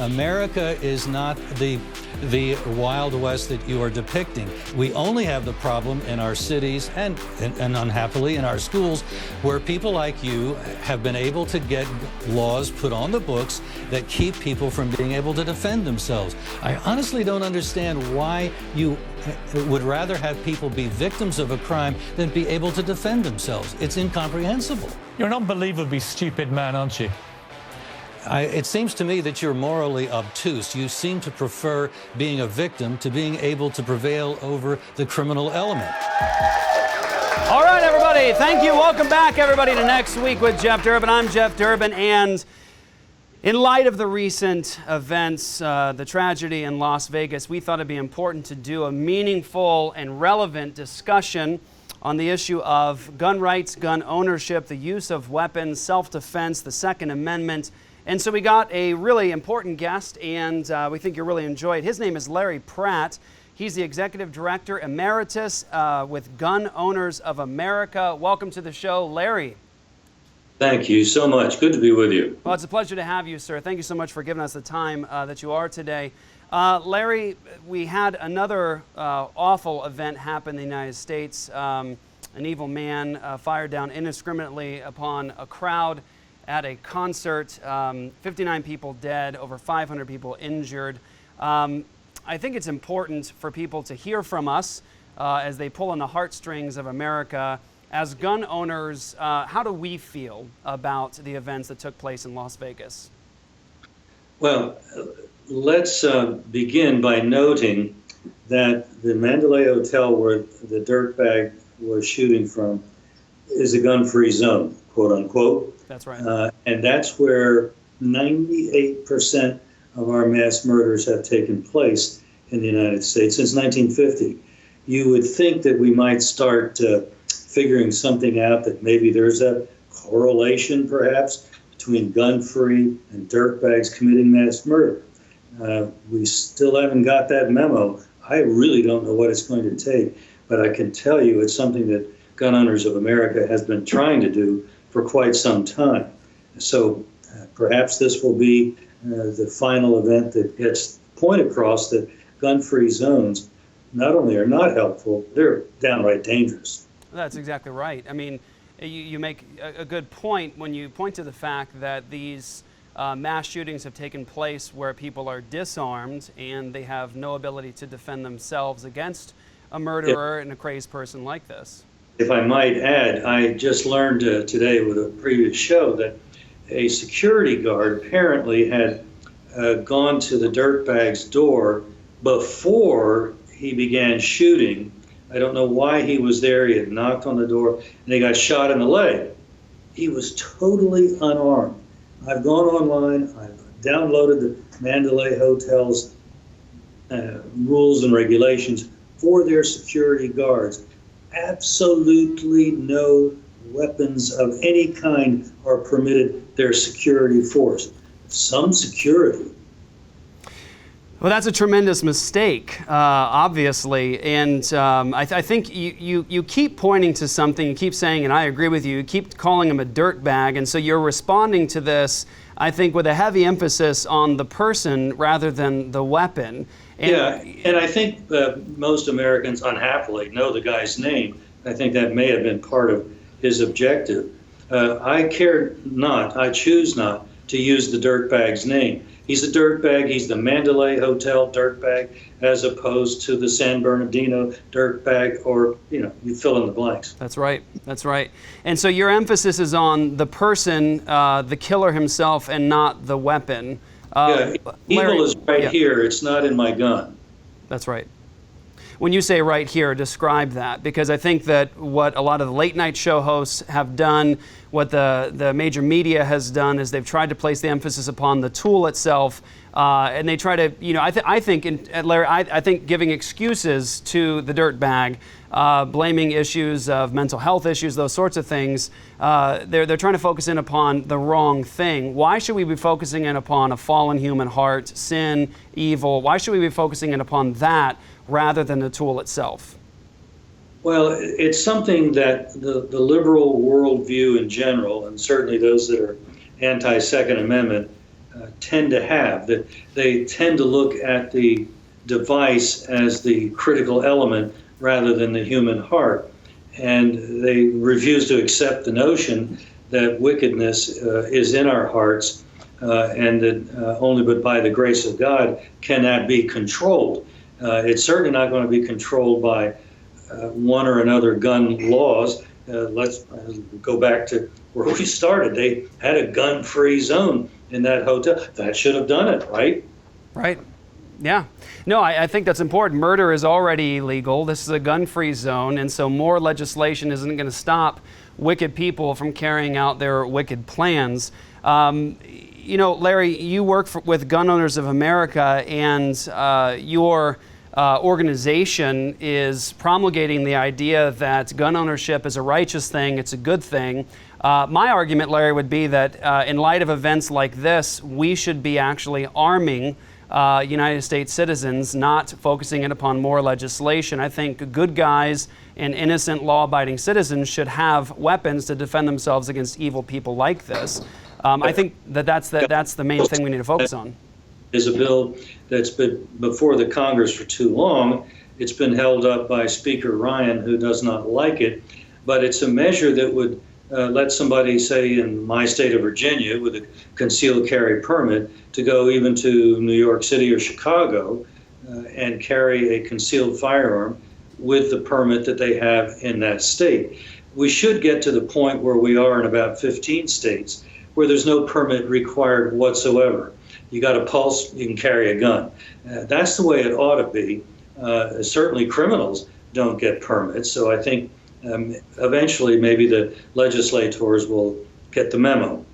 America is not the Wild West that you are depicting. We only have the problem in our cities and unhappily in our schools, where people like you have been able to get laws put on the books that keep people from being able to defend themselves. I honestly don't understand why you would rather have people be victims of a crime than be able to defend themselves. It's incomprehensible. You're an unbelievably stupid man, aren't you? It seems to me that you're morally obtuse. You seem to prefer being a victim to being able to prevail over the criminal element. All right, everybody. Thank you. Welcome back, everybody, to Next Week with Jeff Durbin. I'm Jeff Durbin, and in light of the recent events, the tragedy in Las Vegas, we thought it'd be important to do a meaningful and relevant discussion on the issue of gun rights, gun ownership, the use of weapons, self-defense, the Second Amendment. And so we got a really important guest, and we think you'll really enjoy it. His name is Larry Pratt. He's the Executive Director Emeritus with Gun Owners of America. Welcome to the show, Larry. Thank you so much. Good to be with you. Well, it's a pleasure to have you, sir. Thank you so much for giving us the time that you are today. Larry, we had another awful event happen in the United States. An evil man fired down indiscriminately upon a crowd at a concert. 59 people dead, over 500 people injured. I think it's important for people to hear from us as they pull on the heartstrings of America. As gun owners, how do we feel about the events that took place in Las Vegas? Well, let's begin by noting that the Mandalay Hotel where the dirtbag was shooting from is a gun-free zone, quote unquote. That's right. And that's where 98% of our mass murders have taken place in the United States since 1950. You would think that we might start figuring something out, that maybe there's a correlation perhaps between gun-free and dirtbags committing mass murder. We still haven't got that memo. I really don't know what it's going to take, but I can tell you it's something that Gun Owners of America has been trying to do for quite some time. So perhaps this will be the final event that gets the point across that gun-free zones not only are not helpful, they're downright dangerous. That's exactly right. I mean, you make a good point when you point to the fact that these mass shootings have taken place where people are disarmed and they have no ability to defend themselves against a murderer and a crazed person like this. If I might add, I just learned today with a previous show that a security guard apparently had gone to the dirtbag's door before he began shooting. I don't know why he was there. He had knocked on the door and he got shot in the leg. He was totally unarmed. I've gone online, I've downloaded the Mandalay Hotel's rules and regulations for their security guards. Absolutely no weapons of any kind are permitted their security force. Some security. Well, that's a tremendous mistake, obviously, and I think you keep pointing to something, you keep saying, and I agree with you keep calling him a dirtbag, and so you're responding to this, I think, with a heavy emphasis on the person rather than the weapon. And I think most Americans, unhappily, know the guy's name. I think that may have been part of his objective. I choose not to use the dirtbag's name. He's a dirtbag. He's the Mandalay Hotel dirtbag, as opposed to the San Bernardino dirtbag, or, you fill in the blanks. That's right. That's right. And so your emphasis is on the person, the killer himself, and not the weapon. Evil is right here. It's not in my gun. That's right. When you say right here, describe that, because I think that what a lot of the late night show hosts have done, what the major media has done, is they've tried to place the emphasis upon the tool itself, and they try to, I think giving excuses to the dirtbag, blaming issues of mental health issues, those sorts of things. They're trying to focus in upon the wrong thing. Why should we be focusing in upon a fallen human heart, sin, evil? Why should we be focusing in upon that rather than the tool itself? Well, it's something that the liberal worldview in general, and certainly those that are anti-Second Amendment, tend to have, that they tend to look at the device as the critical element rather than the human heart. And they refuse to accept the notion that wickedness is in our hearts and that only but by the grace of God can that be controlled. It's certainly not going to be controlled by one or another gun laws. Let's go back to where we started. They had a gun-free zone in that hotel. That should have done it, right? Right. Yeah. No, I think that's important. Murder is already illegal. This is a gun-free zone, and so more legislation isn't going to stop wicked people from carrying out their wicked plans. Larry, you work with Gun Owners of America, and your organization is promulgating the idea that gun ownership is a righteous thing, it's a good thing. My argument, Larry, would be that in light of events like this, we should be actually arming United States citizens, not focusing it upon more legislation. I think good guys and innocent law-abiding citizens should have weapons to defend themselves against evil people like this. I think that's the main thing we need to focus on. Is a bill that's been before the Congress for too long. It's been held up by Speaker Ryan, who does not like it, but it's a measure that would let somebody, say in my state of Virginia, with a concealed carry permit, to go even to New York City or Chicago and carry a concealed firearm with the permit that they have in that state. We should get to the point where we are in about 15 states where there's no permit required whatsoever. You got a pulse, you can carry a gun. That's the way it ought to be. Certainly criminals don't get permits, so I think eventually maybe the legislators will get the memo.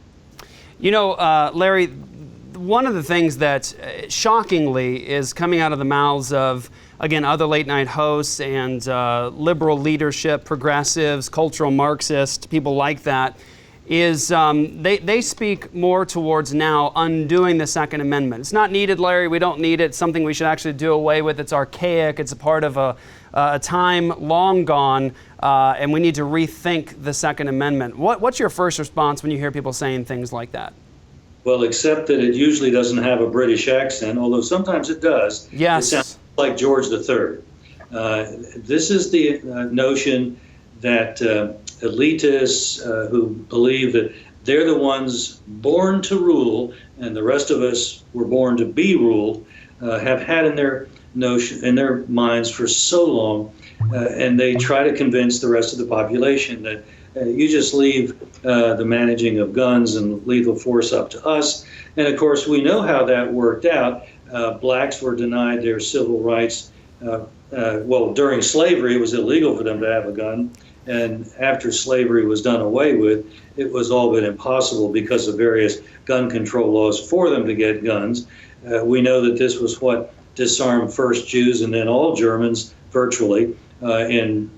Larry, one of the things that shockingly is coming out of the mouths of, again, other late night hosts and liberal leadership, progressives, cultural Marxists, people like that, is they speak more towards now undoing the Second Amendment. It's not needed, Larry. We don't need it. It's something we should actually do away with. It's archaic. It's a part of a time long gone, and we need to rethink the Second Amendment. What's your first response when you hear people saying things like that? Well, except that it usually doesn't have a British accent, although sometimes it does. Yes. It sounds like George III. This is the notion that elitists who believe that they're the ones born to rule and the rest of us were born to be ruled have had in their minds for so long, and they try to convince the rest of the population that you just leave the managing of guns and lethal force up to us. And of course, we know how that worked out. Blacks were denied their civil rights. During slavery, it was illegal for them to have a gun. And after slavery was done away with, it was all but impossible because of various gun control laws for them to get guns. We know that this was what disarmed first Jews and then all Germans virtually in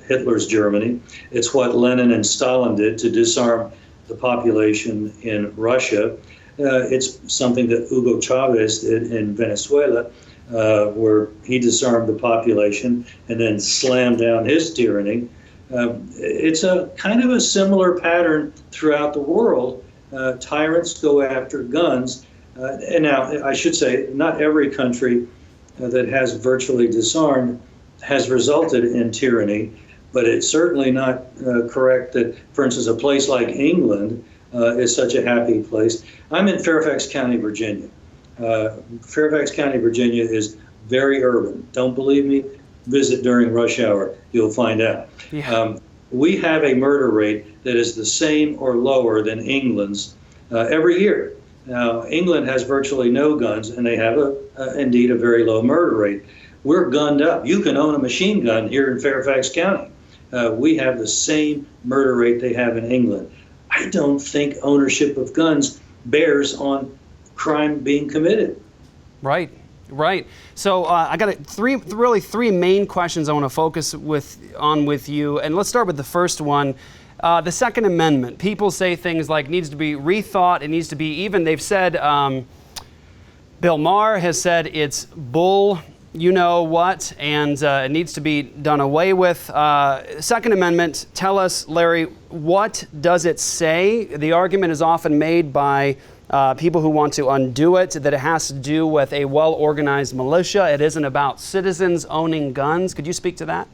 Hitler's Germany. It's what Lenin and Stalin did to disarm the population in Russia. It's something that Hugo Chavez did in Venezuela, where he disarmed the population and then slammed down his tyranny. It's a kind of a similar pattern throughout the world. Tyrants go after guns. And now, I should say, not every country that has virtually disarmed has resulted in tyranny, but it's certainly not correct that, for instance, a place like England is such a happy place. I'm in Fairfax County, Virginia. Fairfax County, Virginia is very urban. Don't believe me? Visit during rush hour. You'll find out. Yeah. We have a murder rate that is the same or lower than England's every year. Now, England has virtually no guns, and they have indeed a very low murder rate. We're gunned up. You can own a machine gun here in Fairfax County. We have the same murder rate they have in England. I don't think ownership of guns bears on crime being committed. Right. So I got three main questions I want to focus on with you, and let's start with the first one. The Second Amendment. People say things like needs to be rethought. It needs to be even. They've said Bill Maher has said it's bull. You know what, and it needs to be done away with. Second Amendment, tell us, Larry, what does it say? The argument is often made by people who want to undo it, that it has to do with a well-organized militia. It isn't about citizens owning guns. Could you speak to that?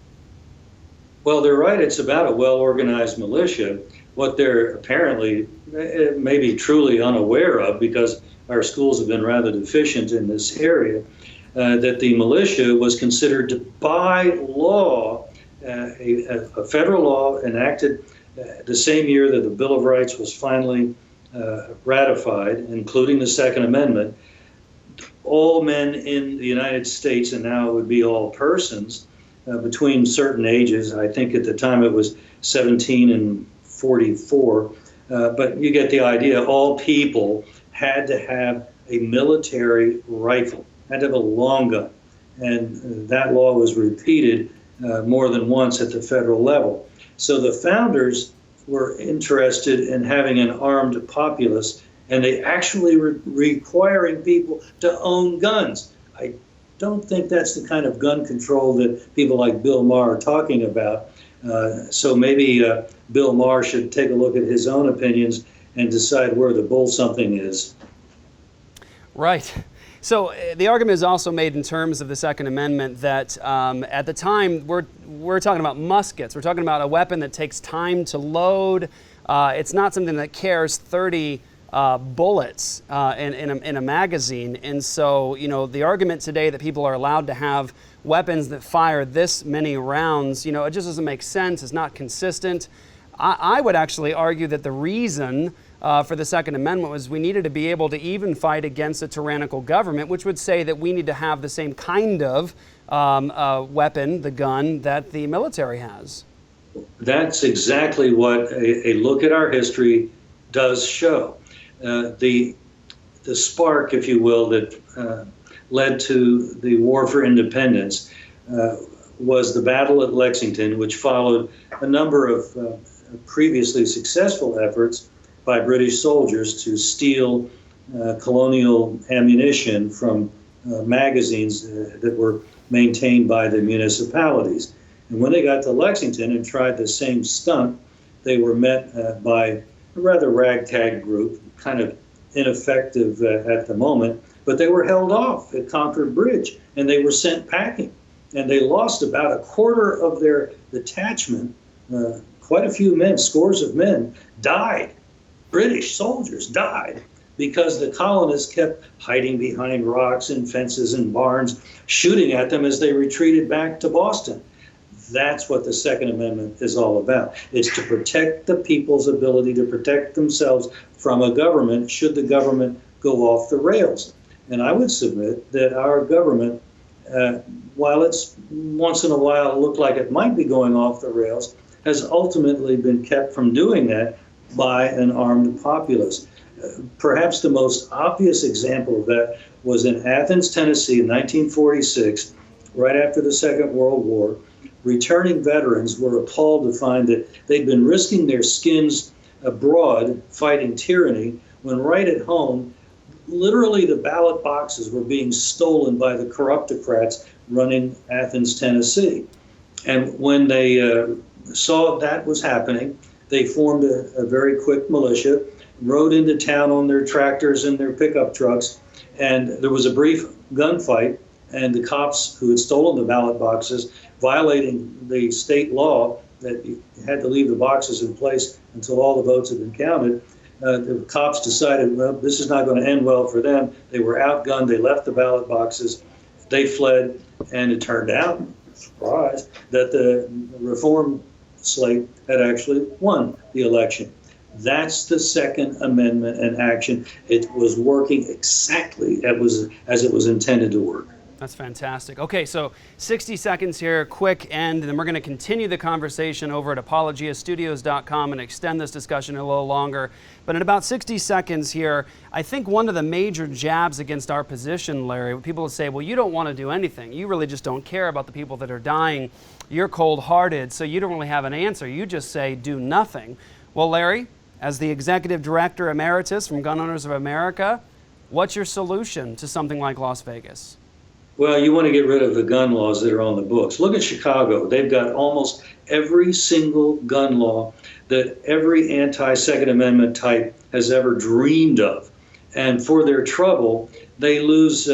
Well, they're right. It's about a well-organized militia. What they're apparently maybe truly unaware of, because our schools have been rather deficient in this area, that the militia was considered by law, a federal law enacted the same year that the Bill of Rights was finally ratified, including the Second Amendment. All men in the United States, and now it would be all persons, between certain ages, I think at the time it was 17 and 44, but you get the idea, all people had to have a military rifle, had to have a long gun. And that law was repeated more than once at the federal level. So the founders were interested in having an armed populace, and they actually were requiring people to own guns. I don't think that's the kind of gun control that people like Bill Maher are talking about. So maybe Bill Maher should take a look at his own opinions and decide where the bull something is. Right. So the argument is also made in terms of the Second Amendment that at the time we're talking about muskets. We're talking about a weapon that takes time to load. It's not something that carries 30 bullets in a magazine. And so, you know, the argument today that people are allowed to have weapons that fire this many rounds, you know, it just doesn't make sense. It's not consistent. I would actually argue that the reason for the Second Amendment was we needed to be able to even fight against a tyrannical government, which would say that we need to have the same kind of weapon, the gun, that the military has. That's exactly what a look at our history does show. The spark, if you will, that led to the War for Independence was the battle at Lexington, which followed a number of previously successful efforts by British soldiers to steal colonial ammunition from magazines that were maintained by the municipalities. And when they got to Lexington and tried the same stunt, they were met by a rather ragtag group, kind of ineffective at the moment, but they were held off at Concord Bridge and they were sent packing. And they lost about a quarter of their detachment. Quite a few men, scores of men, died. British soldiers died because the colonists kept hiding behind rocks and fences and barns, shooting at them as they retreated back to Boston. That's what the Second Amendment is all about. It's to protect the people's ability to protect themselves from a government should the government go off the rails. And I would submit that our government, while it's once in a while looked like it might be going off the rails, has ultimately been kept from doing that by an armed populace. Perhaps the most obvious example of that was in Athens, Tennessee in 1946, right after the Second World War. Returning veterans were appalled to find that they'd been risking their skins abroad fighting tyranny, when right at home, literally the ballot boxes were being stolen by the corruptocrats running Athens, Tennessee. And when they saw that was happening, they formed a very quick militia, rode into town on their tractors and their pickup trucks, and there was a brief gunfight, and the cops who had stolen the ballot boxes, violating the state law that you had to leave the boxes in place until all the votes had been counted, the cops decided, well, this is not going to end well for them. They were outgunned, they left the ballot boxes, they fled, and it turned out, surprise, that the reform slate had actually won the election. That's the Second Amendment in action. It was working exactly as it was intended to work. That's fantastic. Okay, so 60 seconds here, quick end, and then we're going to continue the conversation over at apologiastudios.com and extend this discussion a little longer. But in about 60 seconds here, I think one of the major jabs against our position, Larry, people will say, well, you don't want to do anything. You really just don't care about the people that are dying. You're cold-hearted, so you don't really have an answer. You just say, do nothing. Well, Larry, as the Executive Director Emeritus from Gun Owners of America, what's your solution to something like Las Vegas? Well, you want to get rid of the gun laws that are on the books. Look at Chicago. They've got almost every single gun law that every anti-Second Amendment type has ever dreamed of. And for their trouble, they lose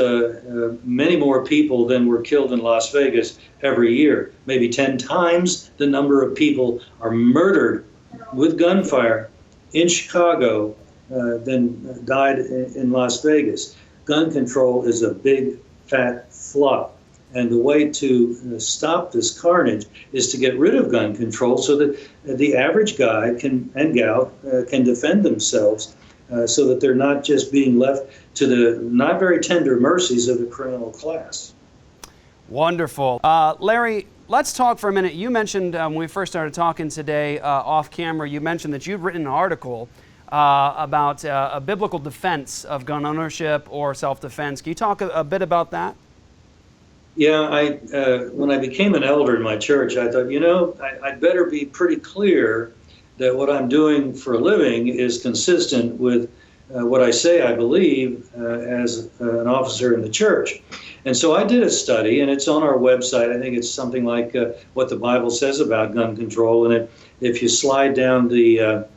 many more people than were killed in Las Vegas every year. Maybe 10 times the number of people are murdered with gunfire in Chicago than died in Las Vegas. Gun control is a big, fat flop. And the way to stop this carnage is to get rid of gun control so that the average guy and gal can defend themselves, so that they're not just being left to the not very tender mercies of the criminal class. Wonderful. Larry, let's talk for a minute. You mentioned when we first started talking today off camera, you mentioned that you'd written an article about a biblical defense of gun ownership or self-defense. Can you talk a bit about that? Yeah, when I became an elder in my church, I thought, I'd better be pretty clear that what I'm doing for a living is consistent with what I say I believe as an officer in the church. And so I did a study, and it's on our website. I think it's something like what the Bible says about gun control. And if you slide down the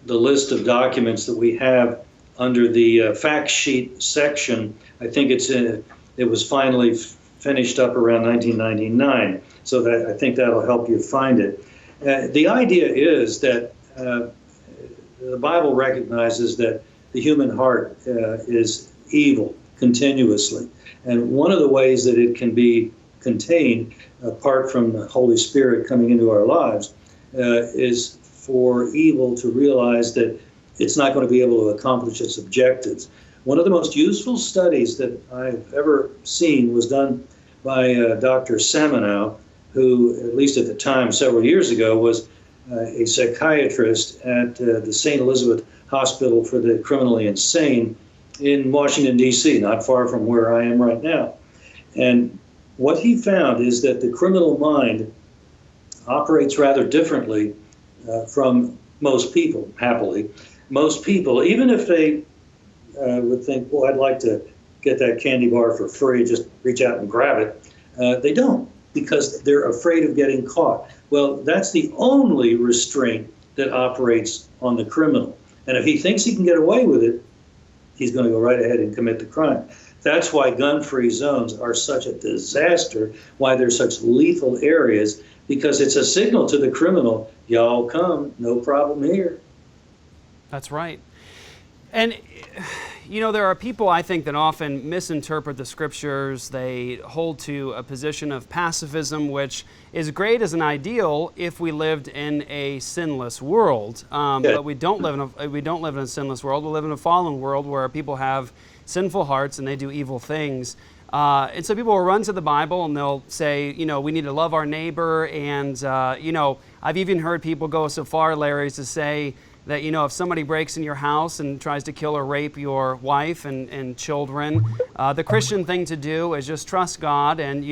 list of documents that we have under the fact sheet section, I think it was finally finished up around 1999. So that I think that'll help you find it. The idea is that the Bible recognizes that the human heart is evil continuously. And one of the ways that it can be contained, apart from the Holy Spirit coming into our lives, is for evil to realize that it's not going to be able to accomplish its objectives. One of the most useful studies that I've ever seen was done by Dr. Samanow, who, at least at the time, several years ago, was a psychiatrist at the St. Elizabeth Hospital for the Criminally Insane in Washington, D.C., not far from where I am right now. And what he found is that the criminal mind operates rather differently from most people, happily. Most people, even if they would think, well, I'd like to get that candy bar for free, just reach out and grab it, they don't, because they're afraid of getting caught. Well, that's the only restraint that operates on the criminal. And if he thinks he can get away with it, he's going to go right ahead and commit the crime. That's why gun-free zones are such a disaster, why they're such lethal areas, because it's a signal to the criminal, y'all come, no problem here. That's right. And, there are people, I think, that often misinterpret the scriptures. They hold to a position of pacifism, which is great as an ideal if we lived in a sinless world. But we don't live in a sinless world. We live in a fallen world where people have sinful hearts and they do evil things. And so people will run to the Bible and they'll say, we need to love our neighbor. And, I've even heard people go so far, Larry, as to say that, if somebody breaks in your house and tries to kill or rape your wife and children, the Christian thing to do is just trust God and,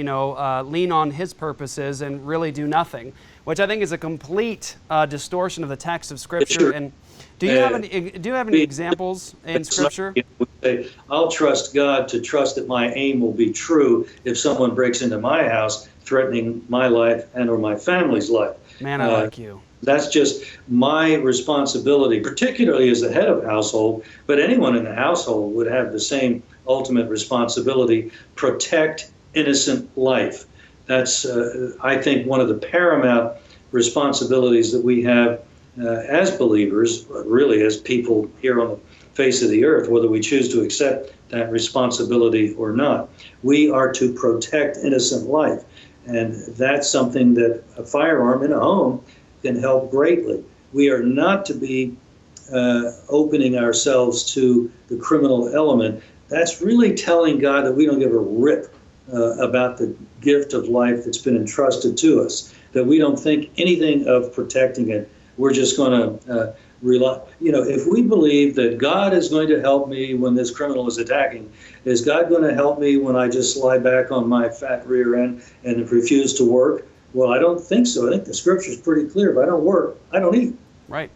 lean on His purposes and really do nothing, which I think is a complete distortion of the text of Scripture. And do you have any examples in Scripture? I'll trust God to trust that my aim will be true if someone breaks into my house, threatening my life and or my family's life. Man, I like you. That's just my responsibility, particularly as the head of household, but anyone in the household would have the same ultimate responsibility: protect innocent life. That's, I think, one of the paramount responsibilities that we have as believers, really as people here on the face of the earth, whether we choose to accept that responsibility or not. We are to protect innocent life, and that's something that a firearm in a home can help greatly. We are not to be opening ourselves to the criminal element. That's really telling God that we don't give a rip about the gift of life that's been entrusted to us, that we don't think anything of protecting it. We're just going to rely. If we believe that God is going to help me when this criminal is attacking, is God going to help me when I just lie back on my fat rear end and refuse to work? Well, I don't think so. I think the Scripture is pretty clear. If I don't work, I don't eat. Right.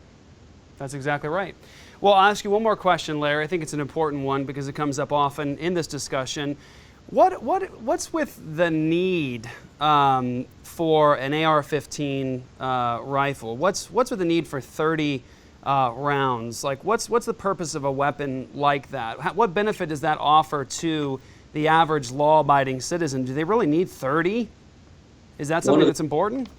That's exactly right. Well, I'll ask you one more question, Larry. I think it's an important one because it comes up often in this discussion. What's with the need for an AR-15 rifle? What's with the need for 30 rounds. Like, what's the purpose of a weapon like that? What benefit does that offer to the average law-abiding citizen? Do they really need 30? Is that something that's important?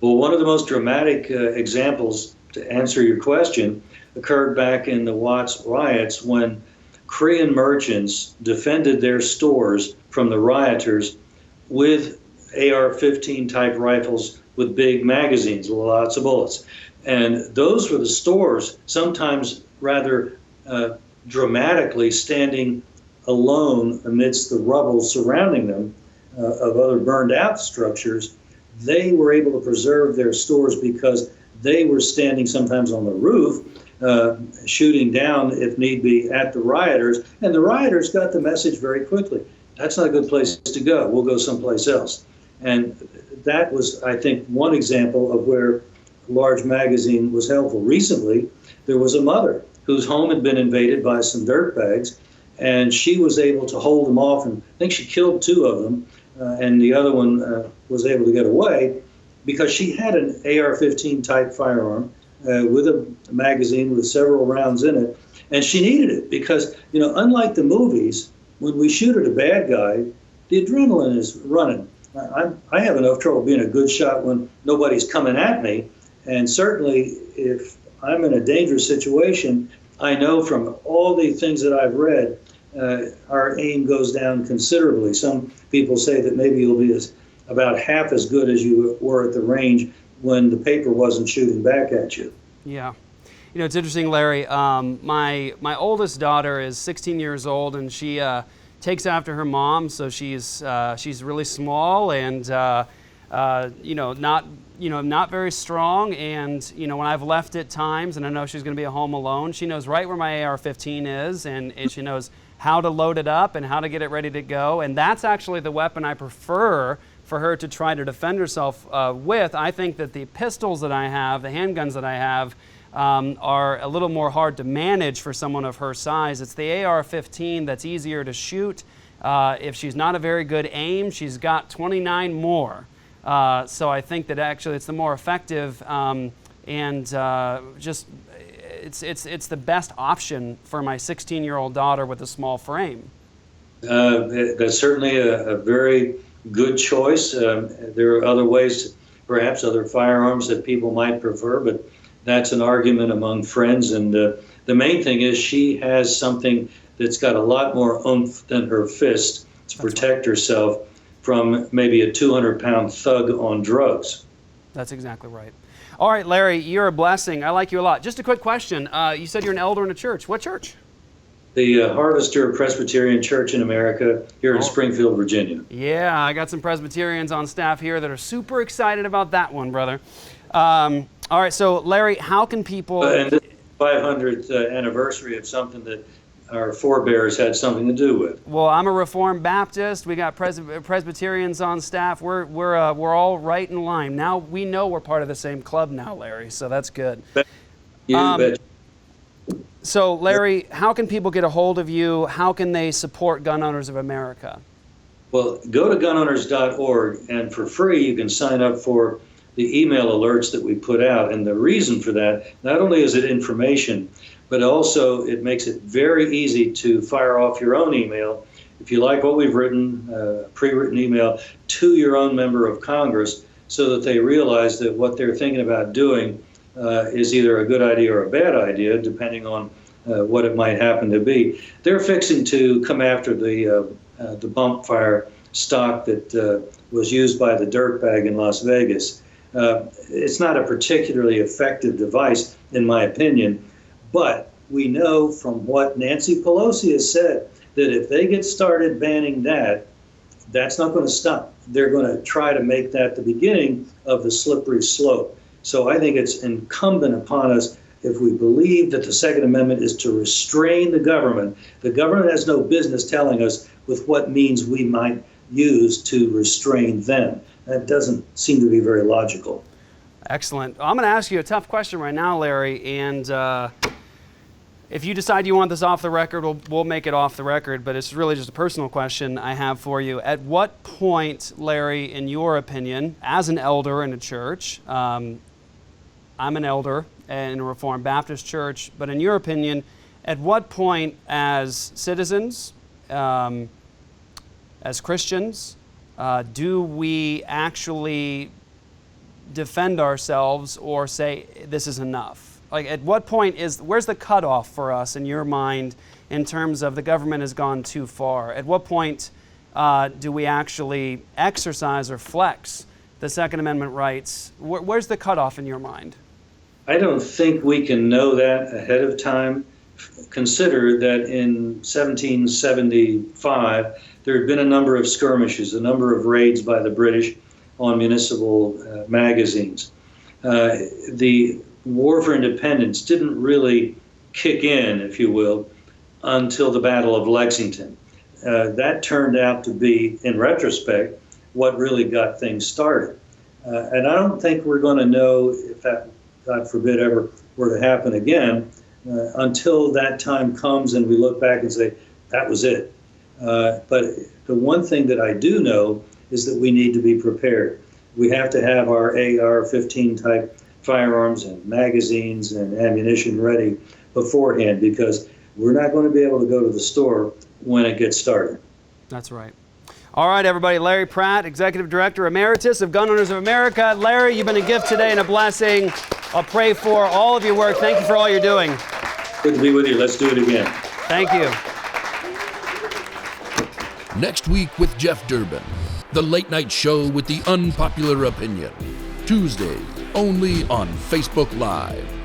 Well, one of the most dramatic examples, to answer your question, occurred back in the Watts riots when Korean merchants defended their stores from the rioters with AR-15 type rifles with big magazines with lots of bullets. And those were the stores, sometimes rather dramatically standing alone amidst the rubble surrounding them of other burned out structures. They were able to preserve their stores because they were standing sometimes on the roof, shooting down, if need be, at the rioters. And the rioters got the message very quickly. That's not a good place to go. We'll go someplace else. And that was, I think, one example of where a large magazine was helpful. Recently, there was a mother whose home had been invaded by some dirtbags, and she was able to hold them off, and I think she killed 2 of them, and the other one was able to get away because she had an AR-15 type firearm with a magazine with several rounds in it, and she needed it because, you know, unlike the movies, when we shoot at a bad guy, the adrenaline is running. I have enough trouble being a good shot when nobody's coming at me, and certainly if I'm in a dangerous situation, I know from all the things that I've read, our aim goes down considerably. Some people say that maybe you'll be about half as good as you were at the range when the paper wasn't shooting back at you. Yeah. You know, it's interesting, Larry. My oldest daughter is 16 years old, and she takes after her mom. So she's really small and not very strong. And when I've left at times, and I know she's going to be at home alone, she knows right where my AR-15 is, and she knows how to load it up and how to get it ready to go. And that's actually the weapon I prefer for her to try to defend herself with. I think that the pistols that I have, the handguns that I have, are a little more hard to manage for someone of her size. It's the AR-15 that's easier to shoot. If she's not a very good aim, she's got 29 more. So I think that actually it's the more effective it's the best option for my 16-year-old daughter with a small frame. That's certainly a very good choice. There are other ways, perhaps other firearms that people might prefer, but that's an argument among friends. And the main thing is she has something that's got a lot more oomph than her fist to protect herself from maybe a 200-pound thug on drugs. That's exactly right. All right, Larry, you're a blessing. I like you a lot. Just a quick question. You said you're an elder in a church. What church? The Harvester Presbyterian Church in America here in Springfield, Virginia. Yeah, I got some Presbyterians on staff here that are super excited about that one, brother. All right, so Larry, how can people... And this 500th anniversary of something that our forebears had something to do with. Well, I'm a Reformed Baptist. We got Presbyterians on staff. We're all right in line. Now we know we're part of the same club now, Larry, so that's good. You bet. So, Larry, how can people get a hold of you? How can they support Gun Owners of America? Well, go to gunowners.org, and for free you can sign up for the email alerts that we put out. And the reason for that, not only is it information, but also it makes it very easy to fire off your own email. If you like what we've written, pre-written email to your own member of Congress, so that they realize that what they're thinking about doing is either a good idea or a bad idea, depending on what it might happen to be. They're fixing to come after the bump fire stock that was used by the dirtbag in Las Vegas. It's not a particularly effective device, in my opinion, but we know from what Nancy Pelosi has said that if they get started banning that, that's not going to stop. They're going to try to make that the beginning of the slippery slope. So I think it's incumbent upon us, if we believe that the Second Amendment is to restrain the government has no business telling us with what means we might use to restrain them. That doesn't seem to be very logical. Excellent. I'm going to ask you a tough question right now, Larry, and if you decide you want this off the record, we'll make it off the record, but it's really just a personal question I have for you. At what point, Larry, in your opinion, as an elder in a church, I'm an elder in a Reformed Baptist church. But in your opinion, at what point as citizens, as Christians, do we actually defend ourselves or say this is enough? Like, at what point where's the cutoff for us in your mind in terms of the government has gone too far? At what point do we actually exercise or flex the Second Amendment rights? Where's the cutoff in your mind? I don't think we can know that ahead of time. Consider that in 1775, there had been a number of skirmishes, a number of raids by the British on municipal magazines. The War for Independence didn't really kick in, if you will, until the Battle of Lexington. That turned out to be, in retrospect, what really got things started. And I don't think we're going to know if that, God forbid, ever were to happen again until that time comes and we look back and say, that was it. But the one thing that I do know is that we need to be prepared. We have to have our AR-15 type firearms and magazines and ammunition ready beforehand, because we're not going to be able to go to the store when it gets started. That's right. All right, everybody. Larry Pratt, Executive Director Emeritus of Gun Owners of America. Larry, you've been a gift today and a blessing. I'll pray for all of your work. Thank you for all you're doing. Good to be with you. Let's do it again. Thank you. Next week with Jeff Durbin, the late night show with the unpopular opinion. Tuesday, only on Facebook Live.